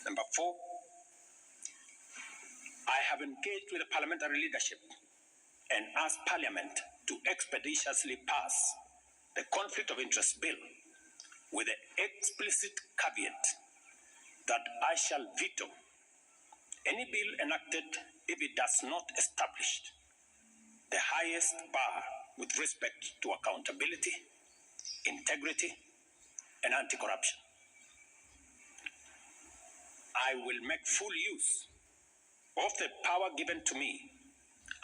Number 4, I have engaged with the parliamentary leadership and asked Parliament to expeditiously pass the Conflict of Interest Bill with the explicit caveat that I shall veto any bill enacted if it does not establish the highest bar with respect to accountability, integrity, and anti-corruption. I will make full use of the power given to me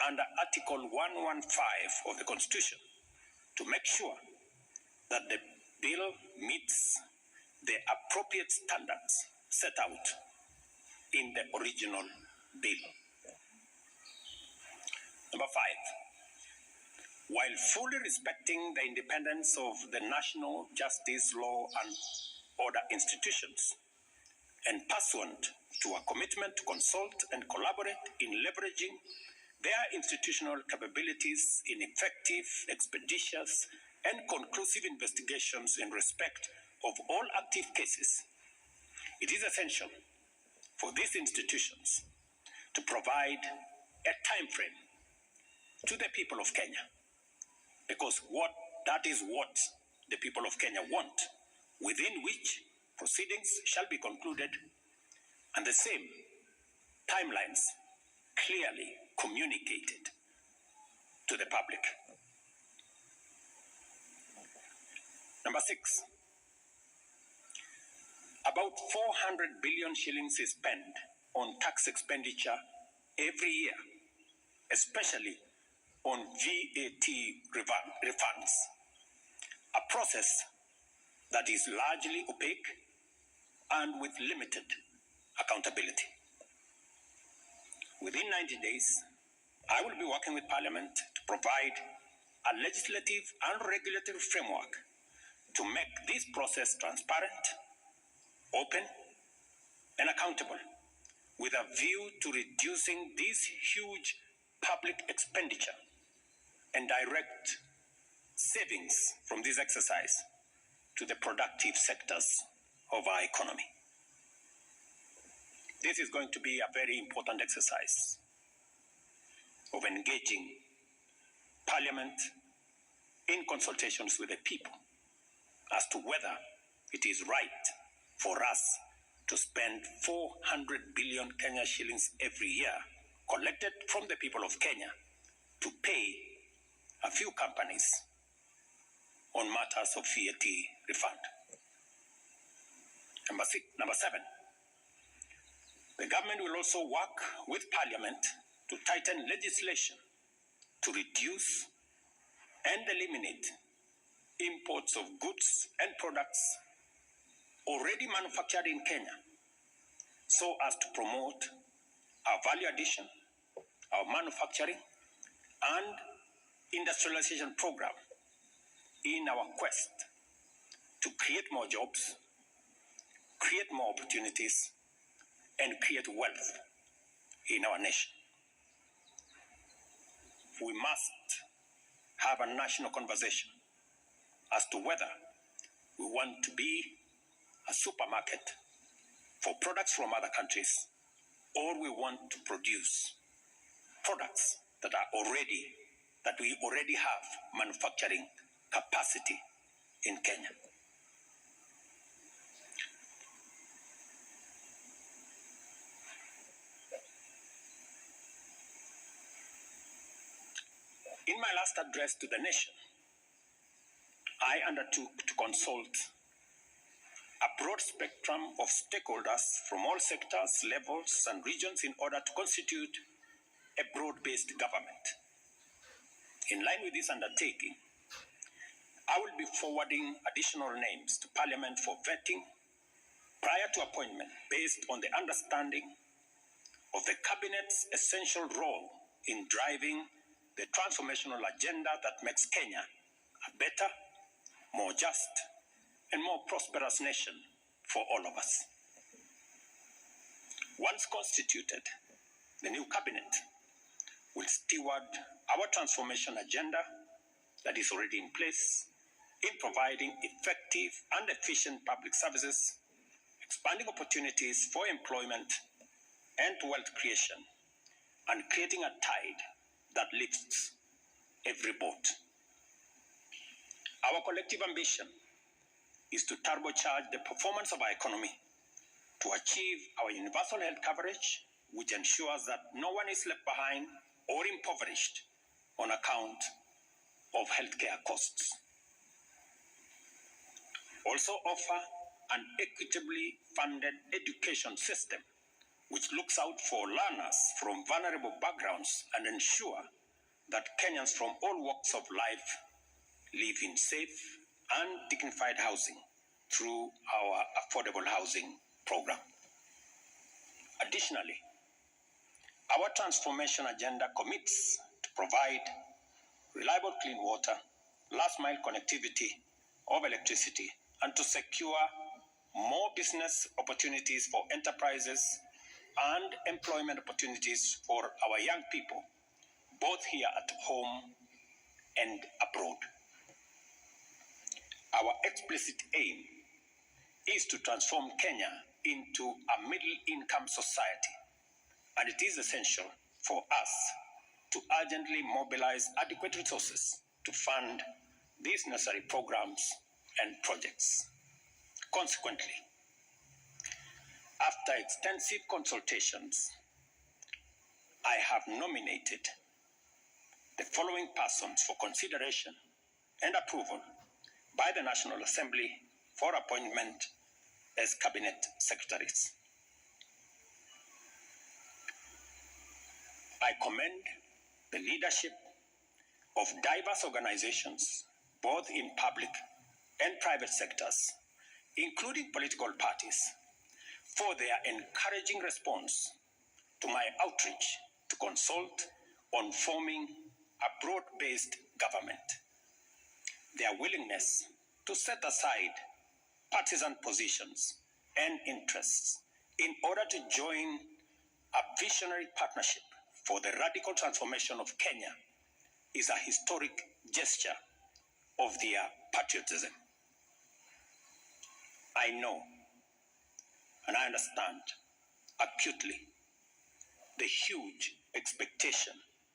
under Article 115 of the Constitution to make sure that the bill meets the appropriate standards set out in the original bill. Number 5, while fully respecting the independence of the national justice, law, and order institutions, and pursuant to a commitment to consult and collaborate in leveraging their institutional capabilities in effective, expeditious, and conclusive investigations in respect of all active cases, it is essential for these institutions to provide a time frame to the people of Kenya, because that is what the people of Kenya want, within which proceedings shall be concluded, and the same timelines clearly communicated to the public. Number 6, about 400 billion shillings is spent on tax expenditure every year, especially on VAT refunds, a process that is largely opaque and with limited accountability. Within 90 days, I will be working with Parliament to provide a legislative and regulatory framework to make this process transparent, open, and accountable, with a view to reducing this huge public expenditure and direct savings from this exercise to the productive sectors of our economy. This is going to be a very important exercise of engaging Parliament in consultations with the people as to whether it is right for us to spend 400 billion Kenya shillings every year collected from the people of Kenya to pay a few companies on matters of VAT refund. Number 7, the government will also work with Parliament to tighten legislation to reduce and eliminate imports of goods and products already manufactured in Kenya, so as to promote our value addition, our manufacturing, and industrialization program in our quest to create more jobs, create more opportunities, and create wealth in our nation. We must have a national conversation as to whether we want to be a supermarket for products from other countries, or we want to produce products that we already have manufacturing capacity in Kenya. In my last address to the nation, I undertook to consult a broad spectrum of stakeholders from all sectors, levels, and regions in order to constitute a broad-based government. In line with this undertaking, I will be forwarding additional names to Parliament for vetting prior to appointment, based on the understanding of the Cabinet's essential role in driving the transformational agenda that makes Kenya a better, more just, and more prosperous nation for all of us. Once constituted, the new cabinet will steward our transformation agenda that is already in place in providing effective and efficient public services, expanding opportunities for employment and wealth creation, and creating a tide that lifts every boat. Our collective ambition is to turbocharge the performance of our economy to achieve our universal health coverage, which ensures that no one is left behind or impoverished on account of healthcare costs. Also offer an equitably funded education system which looks out for learners from vulnerable backgrounds and ensure that Kenyans from all walks of life live in safe and dignified housing through our affordable housing program. Additionally, our transformation agenda commits to provide reliable clean water, last mile connectivity of electricity, and to secure more business opportunities for enterprises and employment opportunities for our young people, both here at home and abroad. Our explicit aim is to transform Kenya into a middle-income society, and it is essential for us to urgently mobilize adequate resources to fund these necessary programs and projects. Consequently, after extensive consultations, I have nominated the following persons for consideration and approval by the National Assembly for appointment as cabinet secretaries. I commend the leadership of diverse organizations, both in public and private sectors, including political parties, for their encouraging response to my outreach to consult on forming a broad-based government. Their willingness to set aside partisan positions and interests in order to join a visionary partnership for the radical transformation of Kenya is a historic gesture of their patriotism. I know and I understand acutely the huge expectation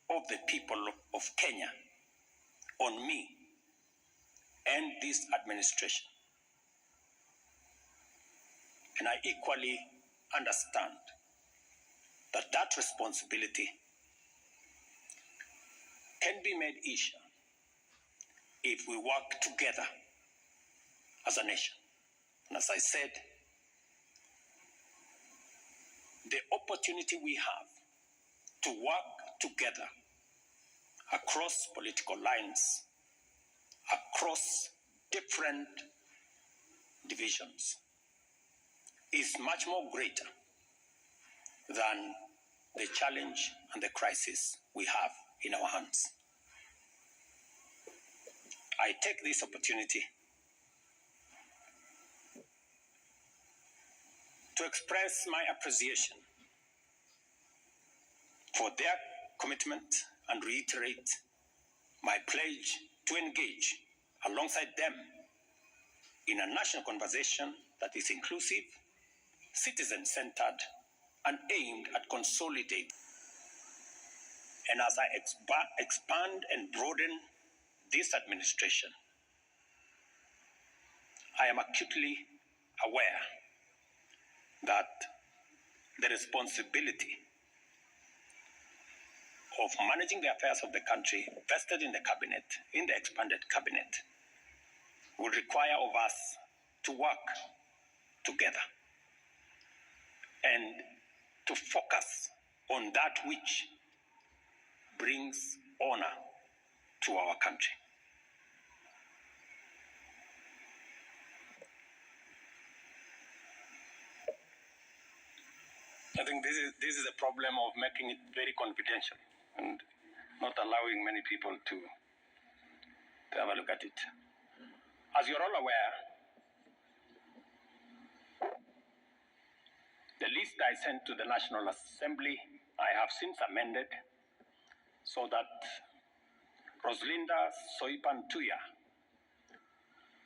of the people of Kenya on me and this administration. And I equally understand that that responsibility can be made easier if we work together as a nation. And as I said, the opportunity we have to work together across political lines, across different divisions, is much more greater than the challenge and the crisis we have in our hands. I take this opportunity to express my appreciation for their commitment and reiterate my pledge to engage alongside them in a national conversation that is inclusive, citizen-centered, and aimed at consolidating. And as I expand and broaden this administration, I am acutely aware that the responsibility of managing the affairs of the country vested in the cabinet, in the expanded cabinet, will require of us to work together and to focus on that which brings honor to our country. I think this is a problem of making it very confidential and not allowing many people to have a look at it. As you're all aware, the list I sent to the National Assembly, I have since amended so that Roslinda Soipan Tuya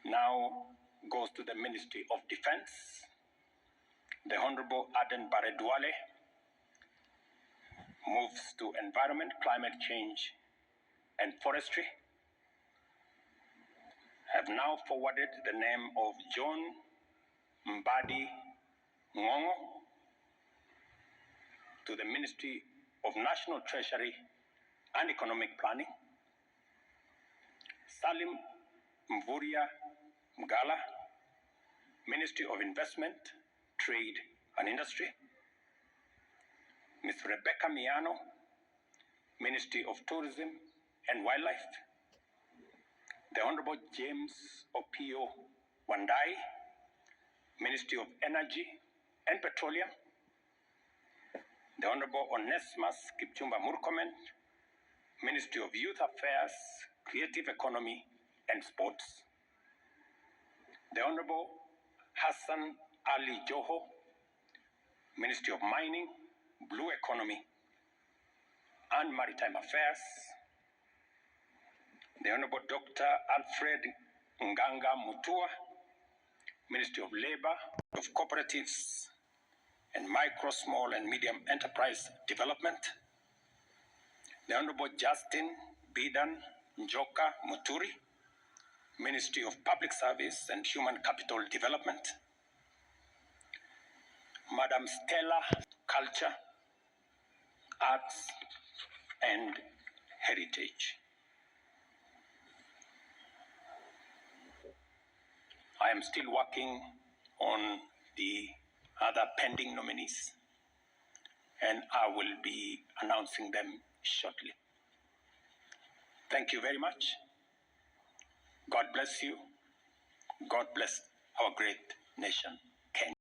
now goes to the Ministry of Defense, The Honorable Aden Baredwale moves to Environment, Climate Change, and Forestry. Have now forwarded the name of John Mbadi Ngongo to the Ministry of National Treasury and Economic Planning. Salim Mvuria Mgala, Ministry of Investment, Trade and Industry. Ms. Rebecca Miano, Ministry of Tourism and Wildlife. The Honorable James Opio Wandai, Ministry of Energy and Petroleum. The Honorable Onesmus Kipchumba Murkomen, Ministry of Youth Affairs, Creative Economy and Sports. The Honorable Hassan Ali Joho, Ministry of Mining, Blue Economy and Maritime Affairs. The Honorable Dr. Alfred Nganga Mutua, Ministry of Labor, of Cooperatives and Micro, Small and Medium Enterprise Development. The Honorable Justin Bidan Njoka Muturi, Ministry of Public Service and Human Capital Development. Madam Stella, Culture, Arts and Heritage. I am still working on the other pending nominees, and I will be announcing them shortly. Thank you very much. God bless you. God bless our great nation, Kenya.